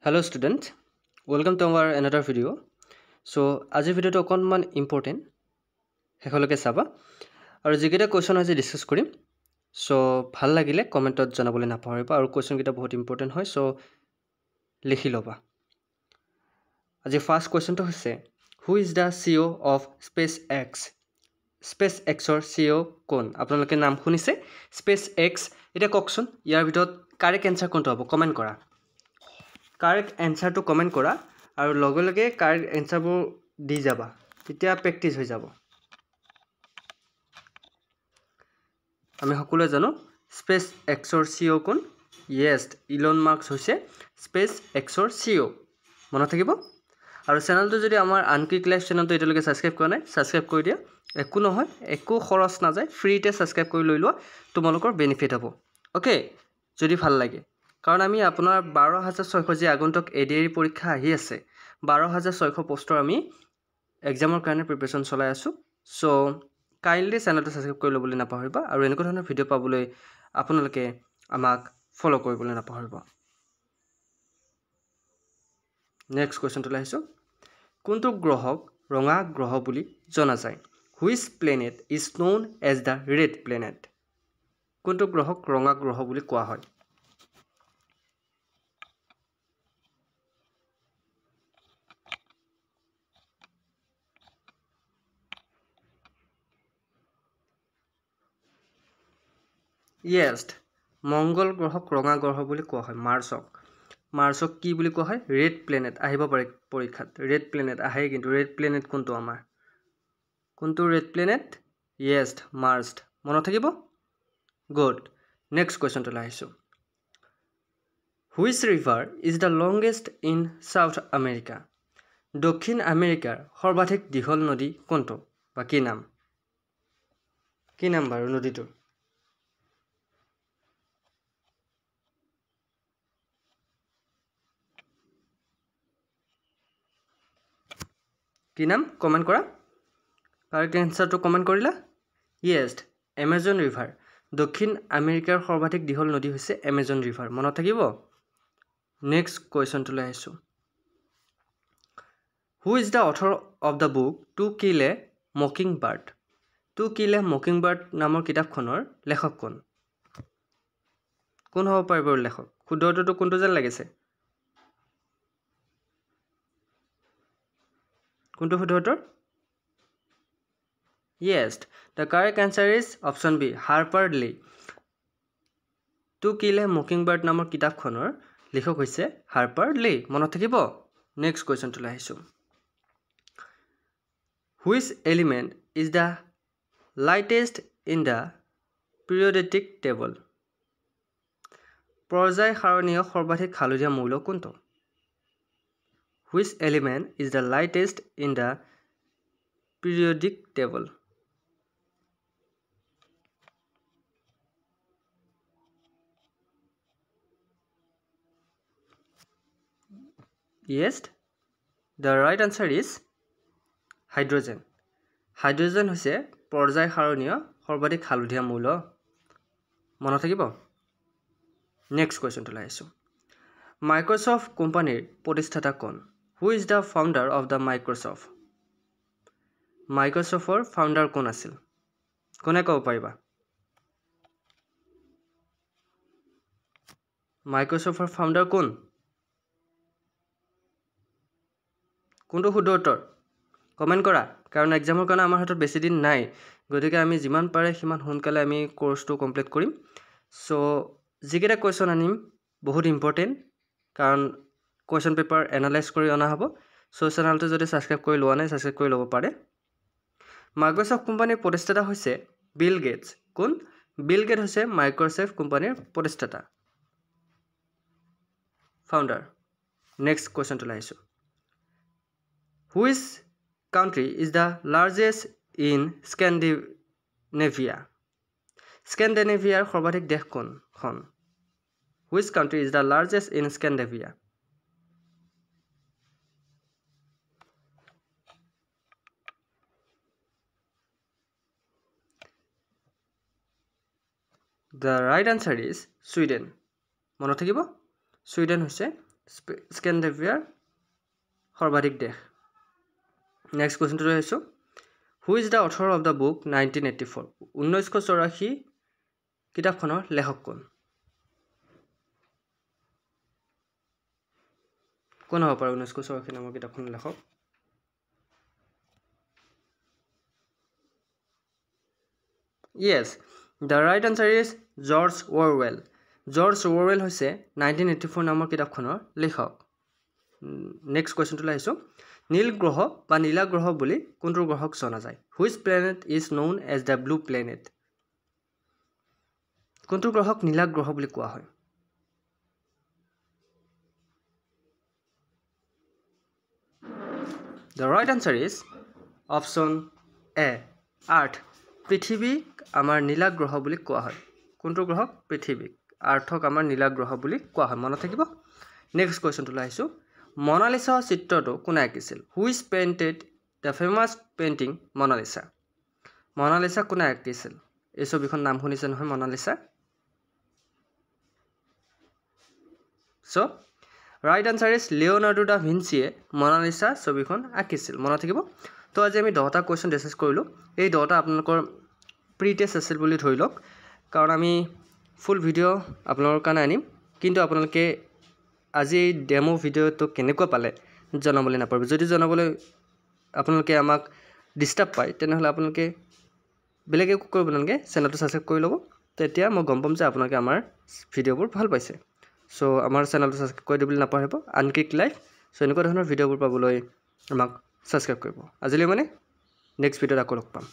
Hello students, welcome to our another video. So আজি ভিডিওটো অকনমান ইম্পৰ্টেন্ট হেকলৈকে চাবা আৰু যিকেইটা কোৱেশ্চন আজি ডিসকাস কৰিম সো ভাল লাগিলে কমেন্টত জনাবলৈ নাপাহৰিবা আৰু কোৱেশ্চন কেইটা বহুত ইম্পৰ্টেন্ট হয় সো লিখি লবা আজি ফাৰ্স্ট কোৱেশ্চনটো হৈছে who is the CEO of SpaceX SpaceXৰ সিইও কোন আপোনালোকে নাম শুনিছে SpaceX এটা ককচোন ইয়াৰ ভিতৰত কাৰেক্ট আনসাৰ কোনটো হ'ব কমেন্ট কৰা কাৰেক্ট এনসাৰটো কমেন্ট কৰা আৰু লগে লগে কাৰেক্ট এনসাৰবোৰ দি যাবা তেতিয়া প্ৰেক্টিস হৈ যাব আমি সকলোৱে জানো SpaceXৰ সিইও কোন ইয়েস ইলন মাস্ক হৈছে SpaceXৰ সিইও মনত থাকিব আৰু চেনেলটো যদি আমাৰ আনকি ক্লাছ চেনেলটো এতিয়ালৈকে সাবস্ক্ৰাইব কৰা নাই সাবস্ক্ৰাইব কৰি দিয়া একো নহয় একো খৰচ নাযায় ফ্ৰীতে সাবস্ক্ৰাইব কৰি লৈ লোৱা তোমালোকৰ বেনিফিট হ'ব ওকে যদি ভাল লাগে কাৰণ আমি আপোনাৰ 12600 যে আগন্তুক এডিআৰি পৰীক্ষা আহি আছে 12600 পোষ্টৰ আমি এক্সামৰ কাৰণে প্ৰিপাৰেচন চলাই আছো সো কাইন্ডলি চেনেলটো সাবস্ক্ৰাইব কৰি লবলৈ নাপাহৰিবা আৰু এনেকুৱা ধৰণৰ ভিডিও পাবলৈ আপোনালোকে আমাক ফলো কৰিবলৈ নাপাহৰিবা নেক্সট কোৱেশ্চনটো লাইছো কোনটো গ্ৰহক ৰঙা গ্ৰহ বুলি জনা যায় which planet is known as the red planet কোনটো গ্ৰহক ৰঙা গ্ৰহ বুলি কোৱা হয় Yes, মঙ্গল গ্ৰহক ৰঙা গ্ৰহ বুলি কোৱা হয় মাৰ্চক কি বুলি কোৱা হয় ৰেড প্লেনেট আহিব পাৰে পৰীক্ষাত ৰেড প্লেনেট আহে কিন্তু ৰেড প্লেনেট কোনটো আমাৰ কোনটো ৰেড প্লেনেট Yes, মাৰ্চ মনত থাকিব গুড নেক্সট কোৱেশ্চনটো লাইছো Which river is the longest in South America দক্ষিণ আমেৰিকাৰ সৰ্বাধিক দীঘল নদী কোনটো বা কি নাম বাৰু নদীটো কি নাম কমেন্ট কৰা কাৰেক্ট আনসাৰটো কমেন্ট কৰিলা ইয়েস এমাজন ৰিভাৰ দক্ষিণ আমেৰিকাৰ সৰ্বাধিক দীঘল নদী হৈছে এমাজন ৰিভাৰ মনত থাকিব নেক্সট কোৱেশ্চনটো লৈ আহিছো who is the author of the book To Kill a Mockingbird To Kill a Mockingbird নামৰ কিতাপখনৰ লেখক কোন হ'ব পাৰিব লেখক শুদ্ধটো কোনটো যেন লাগিছে কোনটো শুদ্ধতৰ Yes, the correct answer is option B, Harper Lee. To Kill a Mockingbird নামৰ কিতাপখনৰ লেখক হৈছে Harper Lee মনত থাকিব নেক্সট কোৱেশ্চনটো লাইছো Which element is the lightest in the periodic table পৰ্যায় সাৰণীয় সৰ্বাধিক হালধীয়া মৌল কোনটো Which element is the lightest in the periodic table Yes, the right answer is hydrogen. Hydrogen হৈছে পৰ্যায় সাৰণীয় সৰ্বাধিক হালধীয়া মৌল মনত থাকিব নেক্সট কোৱেশ্চনটো লাইছো মাইক্ৰসফট কোম্পানীৰ প্ৰতিষ্ঠাতা কোন who is the founder of the মাইক্ৰসফটৰ ফাউণ্ডাৰ কোন আছিল কোনে ক'ব পাৰিবা মাইক্ৰসফটৰ ফাউণ্ডাৰ কোন কোনটো শুদ্ধ উত্তৰ কমেন্ট কৰা কাৰণ এক্সামৰ কাৰণে আমাৰ হাতত বেছি দিন নাই গতিকে আমি যিমান পাৰে সিমান সোনকালে আমি কোৰ্সটো কমপ্লিট কৰিম সো যিকেইটা কোৱেশ্চন আনিম বহুত ইম্পৰ্টেন্ট কাৰণ কোৱেশ্চন পেপাৰ এনালাইজ কৰি অনা হ'ব সো চেনেলটো যদি সাবস্ক্ৰাইব কৰি লোৱা নাই সাবস্ক্ৰাইব কৰি ল'ব পাৰে মাইক্ৰসফট কোম্পানীৰ প্ৰতিষ্ঠাতা হৈছে বিল গেটছ কোন বিল গেটছ হৈছে মাইক্ৰসফট কোম্পানীৰ প্ৰতিষ্ঠাতা ফাউণ্ডাৰ নেক্সট কোৱেশ্চনটো লাইছো Which country is the largest in Scandinavia? Scandinavia সৰ্বাধিক দেশ কোনখন Which country is the largest in Scandinavia? The right answer is Sweden. মনত থাকিব Sweden হৈছে স্কেন্ডিনেভিয়াৰ সৰ্বাধিক দেশ নেক্সট কুৱেশ্যনটো লৈ আহিছোঁ who is the author of the book 1984 1984 কিতাপখনৰ লেখক কোন হ'ব পাৰে 1984 নামৰ কিতাপখনৰ লেখক Yes, the right answer is George Orwell. George Orwell হৈছে 1984 নামৰ কিতাপখনৰ লেখক নেক্সট কুৱেশ্যনটো লৈ আহিছোঁ নীল গ্ৰহ বা নীলা গ্ৰহ বুলি কোনটো গ্ৰহক জনা যায় Which planet is known as the blue planet? কোনটো গ্ৰহক নীলা গ্ৰহ বুলি কোৱা হয় The right answer is option A, Earth. পৃথিৱীক আমাৰ নীলা গ্ৰহ বুলি কোৱা হয় কোনটো গ্ৰহক পৃথিৱীক আৰ্থক আমাৰ নীলা গ্ৰহ বুলি কোৱা হয় মনত থাকিব নেক্সট কুৱেশ্যনটো লৈ আহিছোঁ মনালিসা চিত্ৰটো কোনে আঁকিছিল Which painted the famous painting Monalisa Monalisa কোনে আঁকিছিল এই ছবিখন নাম শুনিছে নহয় Mona Lisa So right answer is Leonardo da ভিঞ্চিয়ে মনালিসা ছবিখন আঁকিছিল মনত থাকিব তো আজি আমি 10টা কুৱেশ্যন ডিছকাছ কৰিলোঁ এই 10টা আপোনালোকৰ প্ৰি টেষ্ট আছিল বুলি ধৰি লওক কাৰণ আমি ফুল ভিডিঅ' আপোনালোকৰ কাৰণে আনিম কিন্তু আপোনালোকে আজি এই ডেমো ভিডিঅ'টো কেনেকুৱা পালে জনাবলৈ নাপাব যদি জনাবলৈ আপোনালোকে আমাক ডিষ্টাৰ্ব পায় তেনেহ'লে আপোনালোকে বেলেগ একো কৰিব নালাগে চেনেলটো ছাবস্ক্ৰাইব কৰি ল'ব তেতিয়া মই গম পাম যে আপোনালোকে আমাৰ ভিডিঅ'বোৰ ভাল পাইছে চ' আমাৰ চেনেলটো ছাবস্ক্ৰাইব কৰি দিবলৈ নাপাহৰিব আনক্লিক লাইক চ' এনেকুৱা ধৰণৰ ভিডিঅ'বোৰ পাবলৈ আমাক ছাবস্ক্ৰাইব কৰিব আজিলৈ মানে নেক্সট ভিডিঅ'ত আকৌ লগ পাম